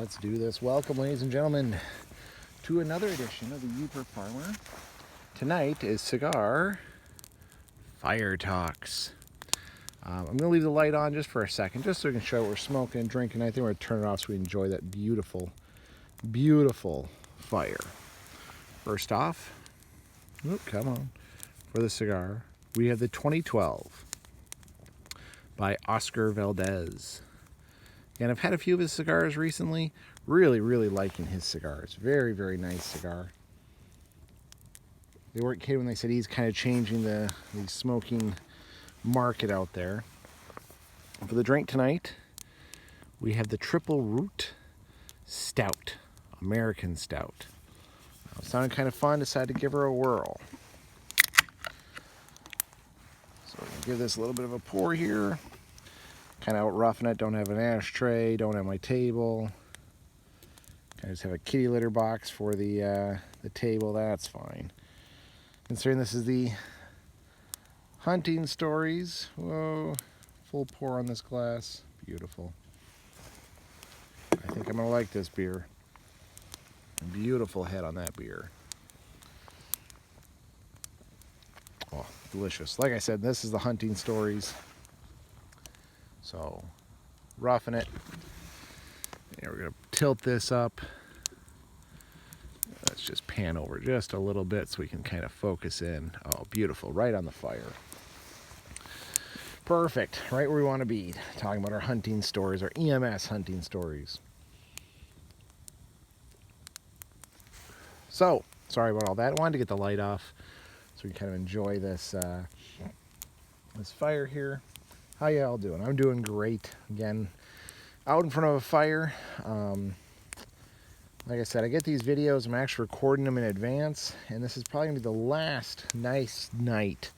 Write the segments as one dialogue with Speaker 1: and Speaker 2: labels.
Speaker 1: Let's do this. Welcome, ladies and gentlemen, to another edition of the Uper Farmer. Tonight is cigar fire talks. I'm going to leave the light on just for a second, just so we can show what we're smoking and drinking. I think we're going to turn it off so we enjoy that beautiful, beautiful fire. First off, come on, for the cigar, we have the 2012 by Oscar Valdez. And I've had a few of his cigars recently. Really, really liking his cigars. Very, very nice cigar. They weren't kidding when they said he's kind of changing the smoking market out there. For the drink tonight, we have the Triple Root Stout, American Stout. It sounded kind of fun, decided to give her a whirl. So we're going to give this a little bit of a pour here. Kind of out roughing it, don't have an ashtray, don't have my table. I just have a kitty litter box for the table, that's fine. Considering this is the hunting stories, whoa, full pour on this glass, beautiful. I think I'm gonna like this beer. Beautiful head on that beer. Oh, delicious. Like I said, this is the hunting stories. So, roughing it. Yeah, we're going to tilt this up. Let's just pan over just a little bit so we can kind of focus in. Oh, beautiful. Right on the fire. Perfect. Right where we want to be. Talking about our hunting stories, our EMS hunting stories. So, sorry about all that. I wanted to get the light off so we can kind of enjoy this, this fire here. How y'all doing? I'm doing great. Again, out in front of a fire. Like I said, I get these videos. I'm actually recording them in advance, and this is probably gonna be the last nice night.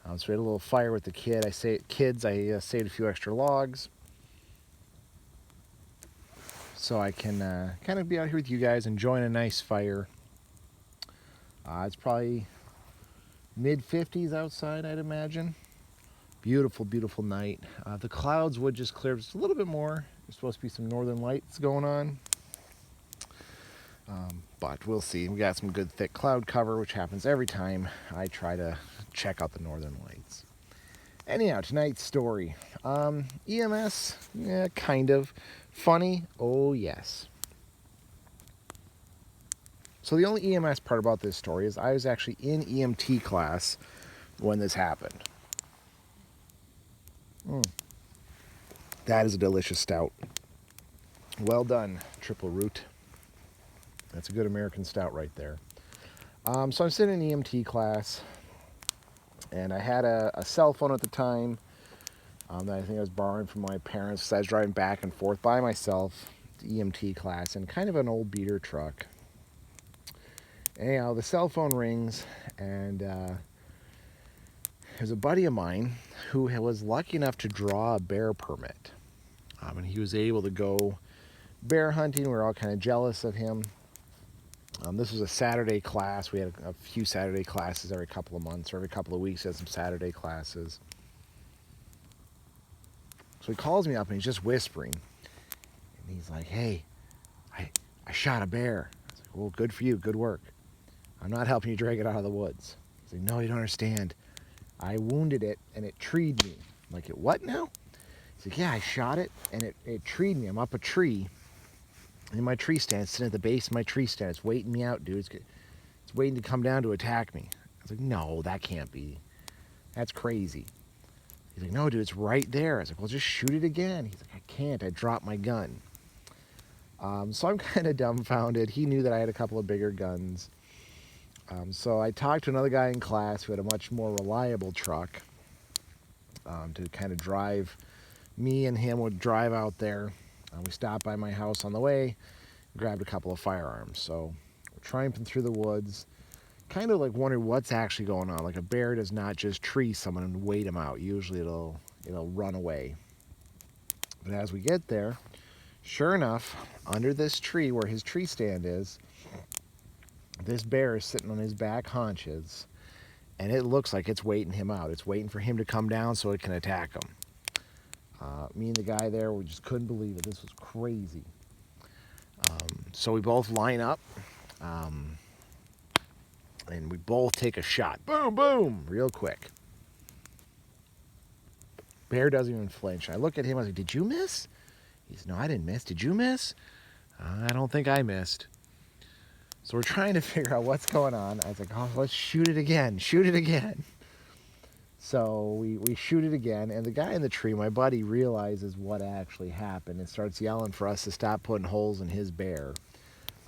Speaker 1: So we had a little fire with the kids. I saved a few extra logs, so I can kind of be out here with you guys enjoying a nice fire. It's probably mid-50s outside, I'd imagine. Beautiful, beautiful night. The clouds would just clear just a little bit more. There's supposed to be some northern lights going on. But we'll see. We got some good thick cloud cover, which happens every time I try to check out the northern lights. Anyhow, tonight's story. EMS, yeah, kind of. Funny, oh yes. So the only EMS part about this story is I was actually in EMT class when this happened. That is a delicious stout. Well done, Triple Root. That's a good American stout right there. So I'm sitting in EMT class, and I had a cell phone at the time that I think I was borrowing from my parents because I was driving back and forth by myself to EMT class in kind of an old beater truck. Anyhow, the cell phone rings, and there's a buddy of mine who was lucky enough to draw a bear permit. And he was able to go bear hunting. We were all kind of jealous of him. This was a Saturday class. We had a few Saturday classes every couple of months, or every couple of weeks, had some Saturday classes. So he calls me up and he's just whispering. And he's like, hey, I shot a bear. I was like, well, good for you, good work. I'm not helping you drag it out of the woods. He's like, no, you don't understand. I wounded it and it treed me. I'm like, what now? He's like, yeah, I shot it and it treed me. I'm up a tree in my tree stand, it's sitting at the base of my tree stand. It's waiting me out, dude. It's waiting to come down to attack me. I was like, no, that can't be. That's crazy. He's like, no, dude, it's right there. I was like, well, just shoot it again. He's like, I can't. I dropped my gun. So I'm kind of dumbfounded. He knew that I had a couple of bigger guns. So I talked to another guy in class who had a much more reliable truck to kind of drive. Me and him would drive out there. We stopped by my house on the way, grabbed a couple of firearms. So we're tramping through the woods, kind of like wondering what's actually going on. Like a bear does not just tree someone and wait them out. Usually it'll run away. But as we get there, sure enough, under this tree where his tree stand is, this bear is sitting on his back haunches, and it looks like it's waiting him out. It's waiting for him to come down so it can attack him. Me and the guy there, we just couldn't believe it. This was crazy. So we both line up, and we both take a shot. Boom, boom, real quick. Bear doesn't even flinch. I look at him, I was like, did you miss? He said, no, I didn't miss. Did you miss? I don't think I missed. So we're trying to figure out what's going on. I was like, oh, let's shoot it again. Shoot it again. So we shoot it again, and the guy in the tree, my buddy, realizes what actually happened and starts yelling for us to stop putting holes in his bear.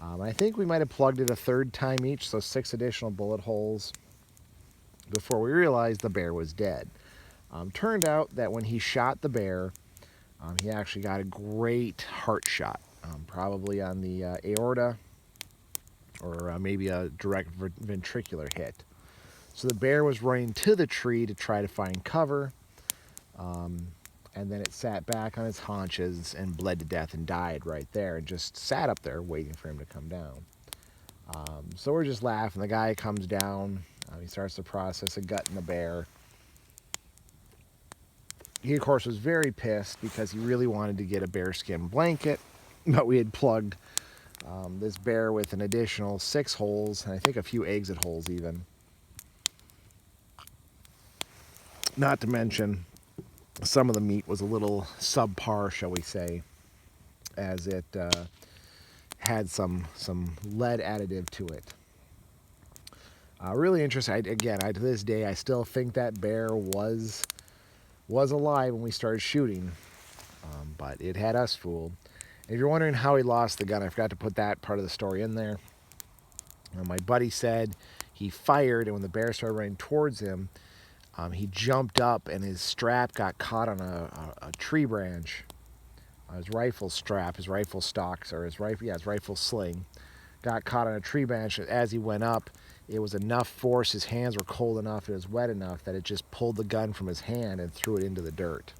Speaker 1: I think we might have plugged it a third time each, so 6 additional bullet holes before we realized the bear was dead. Turned out that when he shot the bear, he actually got a great heart shot, probably on the aorta or maybe a direct ventricular hit. So the bear was running to the tree to try to find cover, and then it sat back on its haunches and bled to death and died right there, and just sat up there waiting for him to come down. So we're just laughing. The guy comes down. He starts the process of gutting the bear. He, of course, was very pissed because he really wanted to get a bearskin blanket, but we had plugged this bear with an additional 6 holes, and I think a few exit holes even. Not to mention, some of the meat was a little subpar, shall we say, as it had some lead additive to it. Really interesting. To this day, I still think that bear was alive when we started shooting, but it had us fooled. And if you're wondering how he lost the gun, I forgot to put that part of the story in there. My buddy said he fired, and when the bear started running towards him, he jumped up and his strap got caught on a tree branch. His rifle strap, his rifle stocks, or his rifle sling, got caught on a tree branch. As he went up, it was enough force, his hands were cold enough, it was wet enough that it just pulled the gun from his hand and threw it into the dirt.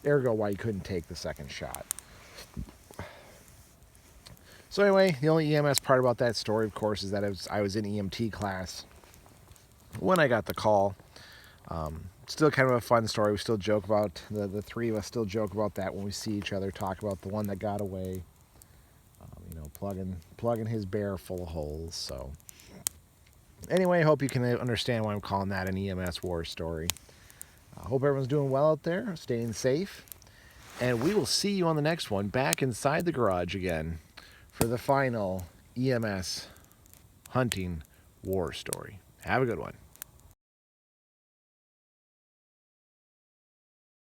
Speaker 1: Ergo, why he couldn't take the second shot. So anyway, the only EMS part about that story, of course, is that I was in EMT class when I got the call. Still kind of a fun story. We still joke about, the three of us still joke about that when we see each other, talk about the one that got away, plugging his bear full of holes. So anyway, I hope you can understand why I'm calling that an EMS war story. I hope everyone's doing well out there, staying safe, and we will see you on the next one, back inside the garage again for the final EMS hunting war story. Have a good one.